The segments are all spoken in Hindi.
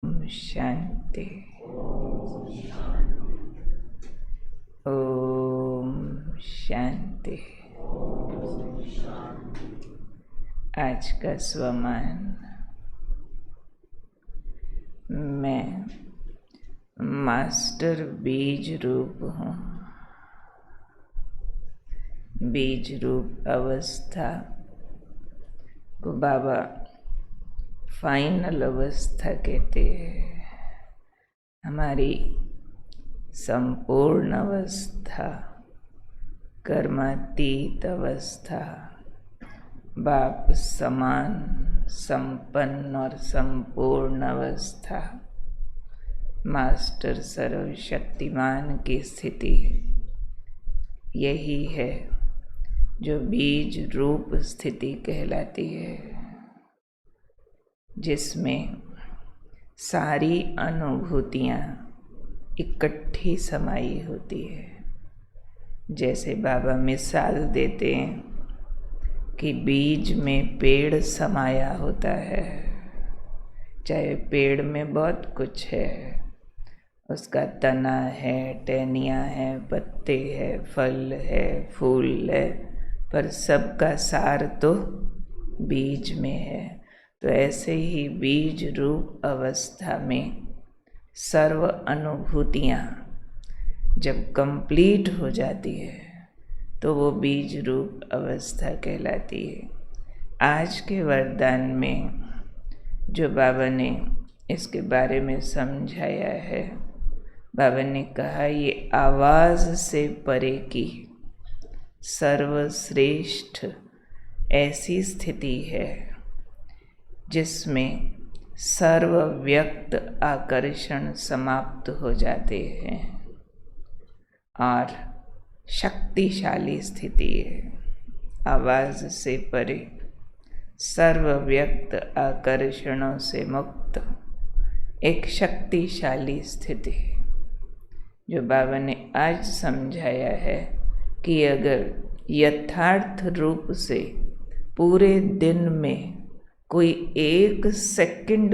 शांति। ओम शांति। आज का स्वमान। मैं मास्टर बीज रूप हूँ। बीज रूप अवस्था को बाबा फाइनल अवस्था कहते हैं। हमारी संपूर्ण अवस्था, कर्मातीत अवस्था, बाप समान संपन्न और संपूर्ण अवस्था, मास्टर सर्वशक्तिमान की स्थिति, यही है जो बीज रूप स्थिति कहलाती है, जिसमें सारी अनुभूतियाँ इकट्ठी समाई होती है। जैसे बाबा मिसाल देते हैं कि बीज में पेड़ समाया होता है। चाहे पेड़ में बहुत कुछ है, उसका तना है, टहनियाँ हैं, पत्ते हैं, फल है, फूल है, पर सबका सार तो बीज में है। तो ऐसे ही बीज रूप अवस्था में सर्व अनुभूतियाँ जब कंप्लीट हो जाती है तो वो बीज रूप अवस्था कहलाती है। आज के वरदान में जो बाबा ने इसके बारे में समझाया है, बाबा ने कहा ये आवाज़ से परे की सर्वश्रेष्ठ ऐसी स्थिति है जिसमें सर्व व्यक्त आकर्षण समाप्त हो जाते हैं और शक्तिशाली स्थिति है। आवाज़ से परे, सर्व व्यक्त आकर्षणों से मुक्त एक शक्तिशाली स्थिति, जो बाबा ने आज समझाया है कि अगर यथार्थ रूप से पूरे दिन में कोई एक सेकंड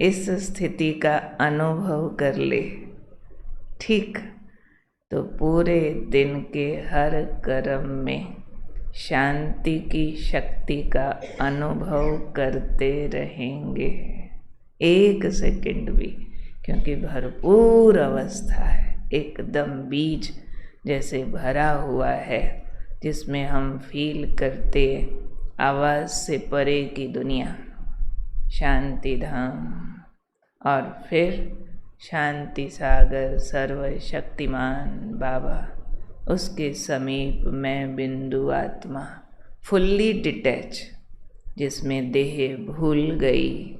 इस स्थिति का अनुभव कर ले, ठीक, तो पूरे दिन के हर कर्म में शांति की शक्ति का अनुभव करते रहेंगे। एक सेकंड भी, क्योंकि भरपूर अवस्था है, एकदम बीज जैसे भरा हुआ है, जिसमें हम फील करते आवाज़ से परे की दुनिया, शांति धाम, और फिर शांति सागर सर्वशक्तिमान बाबा, उसके समीप मैं बिंदु आत्मा, फुल्ली डिटैच, जिसमें देह भूल गई,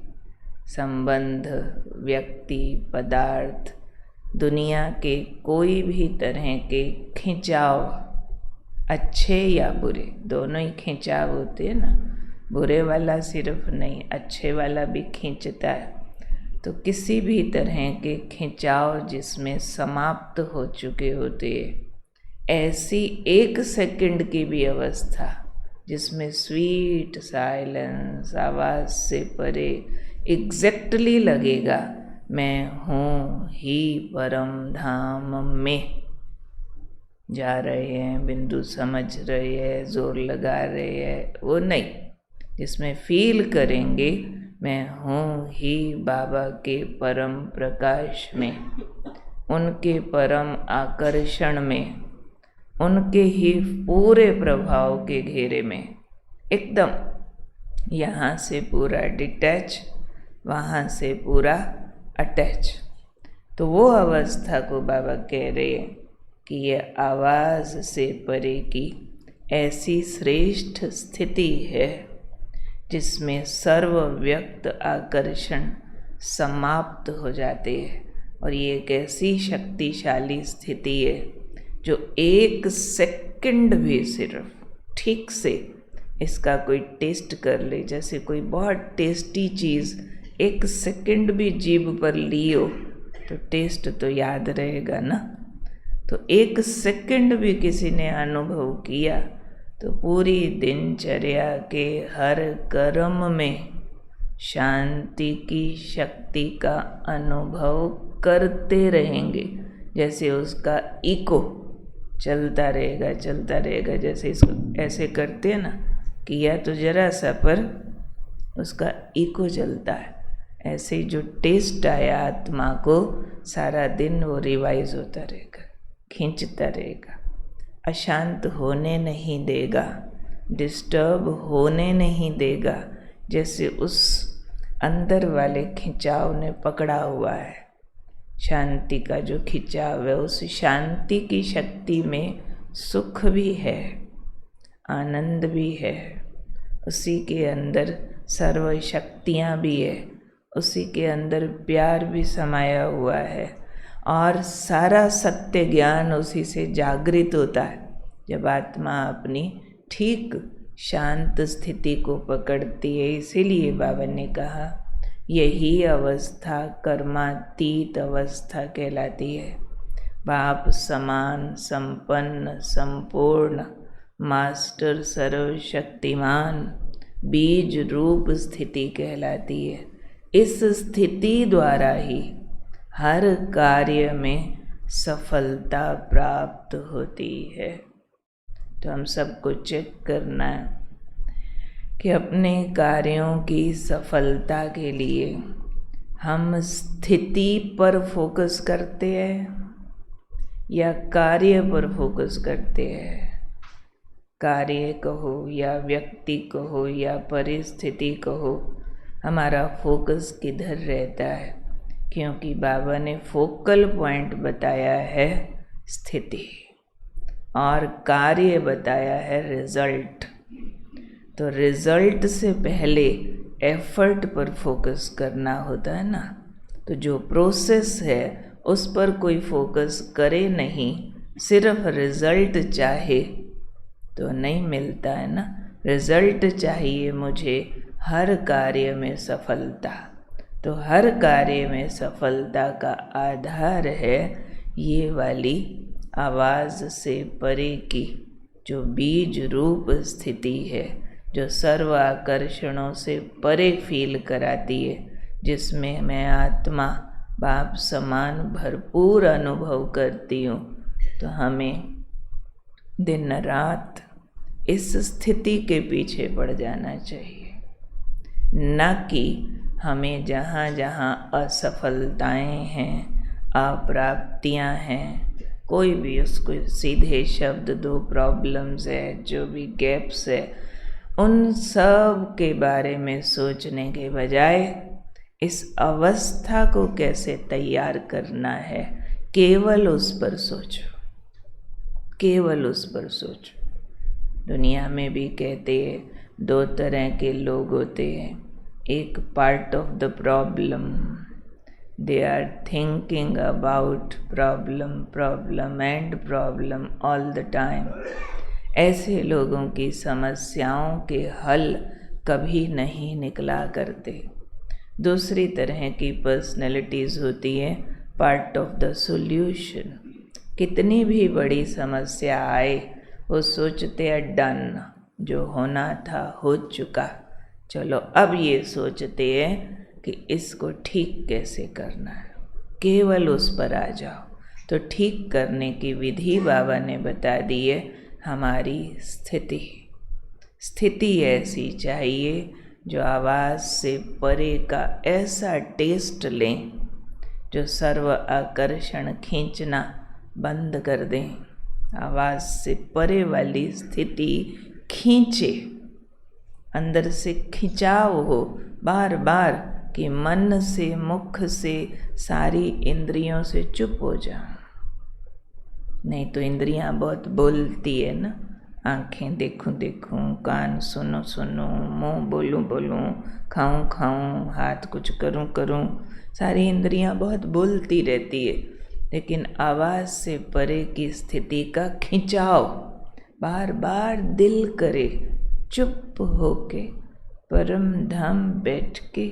संबंध, व्यक्ति, पदार्थ, दुनिया के कोई भी तरह के खिंचाव, अच्छे या बुरे, दोनों ही खिंचाव होते हैं ना, बुरे वाला सिर्फ नहीं, अच्छे वाला भी खींचता है। तो किसी भी तरह के खिंचाव जिसमें समाप्त हो चुके होते, ऐसी एक सेकंड की भी अवस्था जिसमें स्वीट साइलेंस, आवाज़ से परे एग्जैक्टली लगेगा मैं हूँ ही परम धाम में। जा रहे हैं, बिंदु समझ रहे हैं, जोर लगा रहे हैं, वो नहीं, जिसमें फील करेंगे मैं हूँ ही बाबा के परम प्रकाश में, उनके परम आकर्षण में, उनके ही पूरे प्रभाव के घेरे में, एकदम यहाँ से पूरा डिटैच, वहाँ से पूरा अटैच। तो वो अवस्था को बाबा कह रहे हैं कि यह आवाज़ से परे की ऐसी श्रेष्ठ स्थिति है जिसमें सर्व व्यक्त आकर्षण समाप्त हो जाते हैं। और ये एक ऐसी शक्तिशाली स्थिति है जो एक सेकंड भी सिर्फ ठीक से इसका कोई टेस्ट कर ले, जैसे कोई बहुत टेस्टी चीज़ एक सेकंड भी जीभ पर लियो तो टेस्ट तो याद रहेगा ना। तो एक सेकंड भी किसी ने अनुभव किया तो पूरी दिनचर्या के हर कर्म में शांति की शक्ति का अनुभव करते रहेंगे। जैसे उसका इको चलता रहेगा। जैसे इसको ऐसे करते हैं ना, किया तो जरा सा पर उसका इको चलता है। ऐसे जो टेस्ट आया आत्मा को, सारा दिन वो रिवाइज होता रहेगा, खींचता रहेगा, अशांत होने नहीं देगा, डिस्टर्ब होने नहीं देगा। जैसे उस अंदर वाले खिंचाव ने पकड़ा हुआ है, शांति का जो खिंचाव है, उस शांति की शक्ति में सुख भी है, आनंद भी है, उसी के अंदर सर्व शक्तियाँ भी है, उसी के अंदर प्यार भी समाया हुआ है, और सारा सत्य ज्ञान उसी से जागृत होता है। जब आत्मा अपनी ठीक शांत स्थिति को पकड़ती है। इसीलिए बाबा ने कहा यही अवस्था कर्मातीत अवस्था कहलाती है। बाप समान, संपन्न, संपूर्ण, मास्टर, सर्वशक्तिमान, बीज रूप स्थिति कहलाती है। इस स्थिति द्वारा ही हर कार्य में सफलता प्राप्त होती है। तो हम सबको चेक करना है कि अपने कार्यों की सफलता के लिए हम स्थिति पर फोकस करते हैं या कार्य पर फोकस करते हैं। कार्य कहो या व्यक्ति कहो या परिस्थिति कहो, हमारा फोकस किधर रहता है? क्योंकि बाबा ने फोकल पॉइंट बताया है स्थिति और कार्य बताया है रिजल्ट। तो रिजल्ट से पहले एफर्ट पर फोकस करना होता है ना। तो जो प्रोसेस है उस पर कोई फोकस करे नहीं, सिर्फ रिजल्ट चाहे तो नहीं मिलता है ना। रिजल्ट चाहिए मुझे हर कार्य में सफलता। तो हर कार्य में सफलता का आधार है ये वाली आवाज़ से परे की जो बीज रूप स्थिति है, जो सर्व आकर्षणों से परे फील कराती है, जिसमें मैं आत्मा बाप समान भरपूर अनुभव करती हूँ। तो हमें दिन रात इस स्थिति के पीछे पड़ जाना चाहिए, न कि हमें जहाँ जहाँ असफलताएं हैं, अप्राप्तियाँ हैं, कोई भी उसको सीधे शब्द दो, प्रॉब्लम्स है, जो भी गैप्स है, उन सब के बारे में सोचने के बजाय इस अवस्था को कैसे तैयार करना है, केवल उस पर सोचो, केवल उस पर सोचो। दुनिया में भी कहते हैं दो तरह के लोग होते हैं, एक part of the problem, they are thinking about problem and problem all the time. ऐसे लोगों की समस्याओं के हल कभी नहीं निकला करते। दूसरी तरह की पर्सनैलिटीज़ होती है पार्ट ऑफ द सॉल्यूशन। कितनी भी बड़ी समस्या आए वो सोचते हैं डन, जो होना था हो चुका, चलो अब ये सोचते हैं कि इसको ठीक कैसे करना है। केवल उस पर आ जाओ। तो ठीक करने की विधि बाबा ने बता दी है। हमारी स्थिति ऐसी चाहिए जो आवाज़ से परे का ऐसा टेस्ट लें जो सर्व आकर्षण खींचना बंद कर दें। आवाज़ से परे वाली स्थिति खींचे, अंदर से खिंचाव हो बार बार कि मन से, मुख से, सारी इंद्रियों से चुप हो जाओ। नहीं तो इंद्रियां बहुत बोलती है ना, आँखें देखूं देखूं, कान सुनो सुनो, मुँह बोलूं बोलूं, खाऊं खाऊं, हाथ कुछ करूं करूं, सारी इंद्रियां बहुत बोलती रहती है। लेकिन आवाज़ से परे की स्थिति का खिंचाव बार बार दिल करे चुप होके परम धाम बैठ के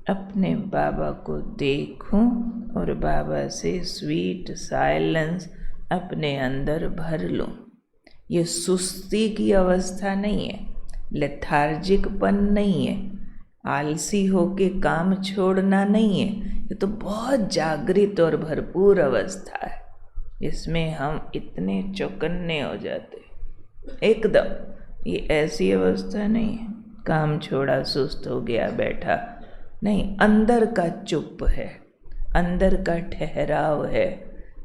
अपने बाबा को देखूं और बाबा से स्वीट साइलेंस अपने अंदर भर लूं। ये सुस्ती की अवस्था नहीं है, लेथार्जिकपन नहीं है। आलसी होके काम छोड़ना नहीं है, ये तो बहुत जागृत और भरपूर अवस्था है। इसमें हम इतने चौकन्ने हो जाते एकदम। ये ऐसी अवस्था नहीं है काम छोड़ा सुस्त हो गया बैठा, नहीं, अंदर का चुप है, अंदर का ठहराव है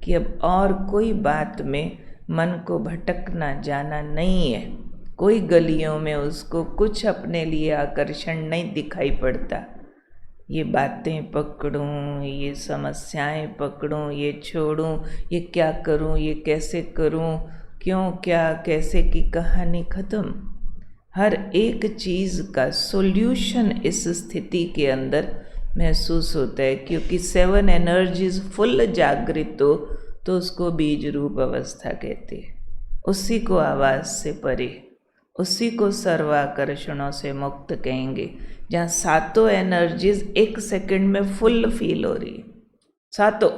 कि अब और कोई बात में मन को भटकना जाना नहीं है। कोई गलियों में उसको कुछ अपने लिए आकर्षण नहीं दिखाई पड़ता। ये बातें पकड़ूं, ये समस्याएं पकड़ूं, ये छोड़ूं, ये क्या करूं, ये कैसे करूं, क्यों, क्या, कैसे की कहानी खत्म। हर एक चीज़ का सॉल्यूशन इस स्थिति के अंदर महसूस होता है, क्योंकि 7 एनर्जीज फुल जागृत हो तो उसको बीज रूप अवस्था कहते हैं। उसी को आवाज़ से परे, उसी को सर्वाकर्षणों से मुक्त कहेंगे, जहाँ सातों एनर्जीज 1 सेकंड में फुल फील हो रही है। सातों,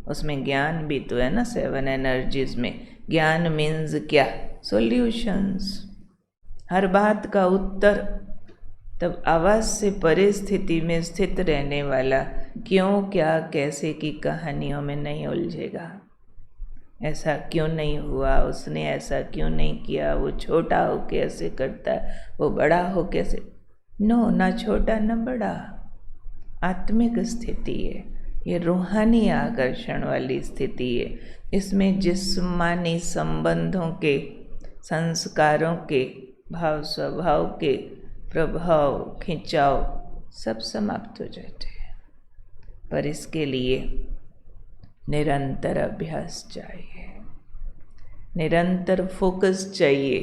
उसमें ज्ञान भी तो है ना 7 एनर्जीज में। ज्ञान मीन्स क्या? सॉल्यूशंस, हर बात का उत्तर। तब आवाज़ से परे स्थिति में स्थित रहने वाला क्यों, क्या, कैसे की कहानियों में नहीं उलझेगा। ऐसा क्यों नहीं हुआ, उसने ऐसा क्यों नहीं किया, वो छोटा हो कैसे करता है, वो बड़ा हो कैसे। नो, ना छोटा ना बड़ा, आत्मिक स्थिति है ये, रूहानी आकर्षण वाली स्थिति है। इसमें जिस्मानी संबंधों के, संस्कारों के, भाव स्वभाव के प्रभाव, खिंचाव सब समाप्त हो जाते हैं। पर इसके लिए निरंतर अभ्यास चाहिए, निरंतर फोकस चाहिए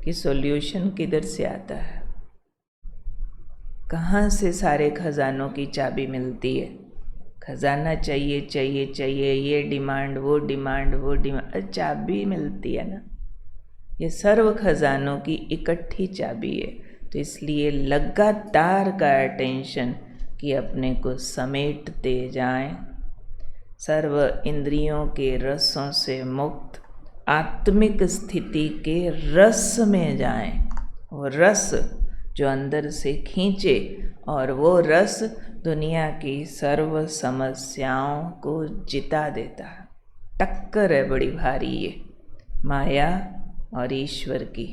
कि सॉल्यूशन किधर से आता है, कहाँ से सारे खजानों की चाबी मिलती है। खजाना चाहिए चाहिए चाहिए, ये डिमांड वो डिमांड वो डिमांड, चाबी मिलती है ना। ये सर्व खजानों की इकट्ठी चाबी है। तो इसलिए लगातार का अटेंशन कि अपने को समेटते जाएं, सर्व इंद्रियों के रसों से मुक्त आत्मिक स्थिति के रस में जाएं। वो रस जो अंदर से खींचे, और वो रस दुनिया की सर्व समस्याओं को जिता देता है। टक्कर है बड़ी भारी ये माया और ईश्वर की।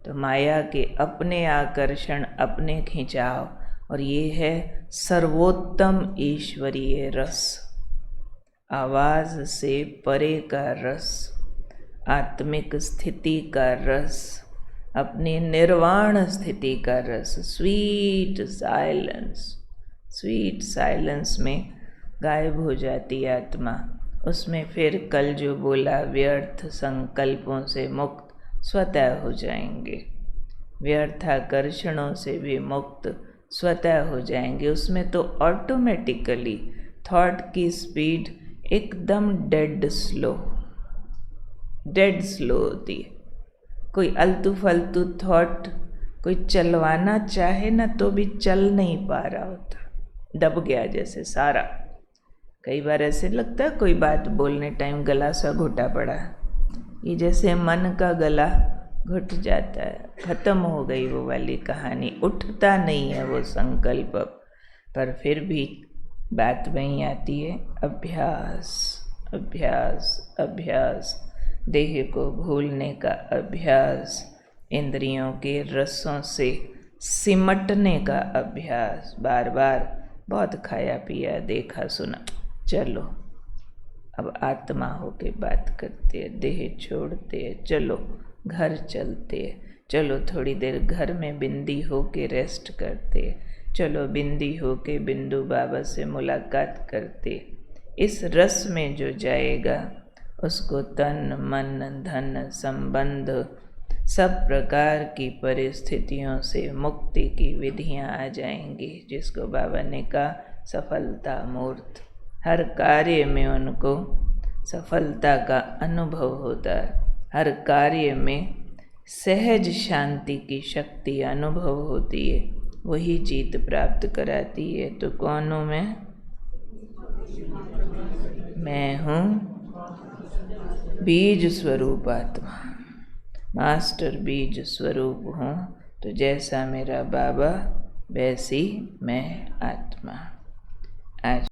तो माया के अपने आकर्षण, अपने खिंचाव, और ये है सर्वोत्तम ईश्वरीय रस, आवाज़ से परे का रस, आत्मिक स्थिति का रस, अपनी निर्वाण स्थिति का रस, स्वीट साइलेंस। स्वीट साइलेंस में गायब हो जाती आत्मा। उसमें फिर कल जो बोला, व्यर्थ संकल्पों से मुक्त स्वतः हो जाएंगे, व्यर्थ आकर्षणों से भी मुक्त स्वतः हो जाएंगे। उसमें तो ऑटोमेटिकली थॉट की स्पीड एकदम डेड स्लो होती है। कोई अल्तू फालतू थॉट कोई चलवाना चाहे ना तो भी चल नहीं पा रहा होता, दब गया जैसे सारा। कई बार ऐसे लगता है कोई बात बोलने टाइम गला सा घुटा पड़ा, ये जैसे मन का गला घुट जाता है, खत्म हो गई वो वाली कहानी, उठता नहीं है वो संकल्प। पर फिर भी बात वहीं आती है, अभ्यास अभ्यास अभ्यास, देह को भूलने का अभ्यास, इंद्रियों के रसों से सिमटने का अभ्यास। बार बार बहुत खाया पिया देखा सुना, चलो अब आत्मा होके बात करते हैं, देह छोड़ते हैं, चलो घर चलते हैं, चलो थोड़ी देर घर में बिंदी होके रेस्ट करते हैं, चलो बिंदी होके बिंदु बाबा से मुलाकात करते। इस रस में जो जाएगा उसको तन मन धन संबंध सब प्रकार की परिस्थितियों से मुक्ति की विधियां आ जाएंगी, जिसको बाबा ने कहा सफलता मूर्त। हर कार्य में उनको सफलता का अनुभव होता है, हर कार्य में सहज शांति की शक्ति अनुभव होती है, वही जीत प्राप्त कराती है। तो कौन हूँ मैं हूँ बीज स्वरूप आत्मा, मास्टर बीज स्वरूप हूँ। तो जैसा मेरा बाबा वैसी मैं आत्मा। आज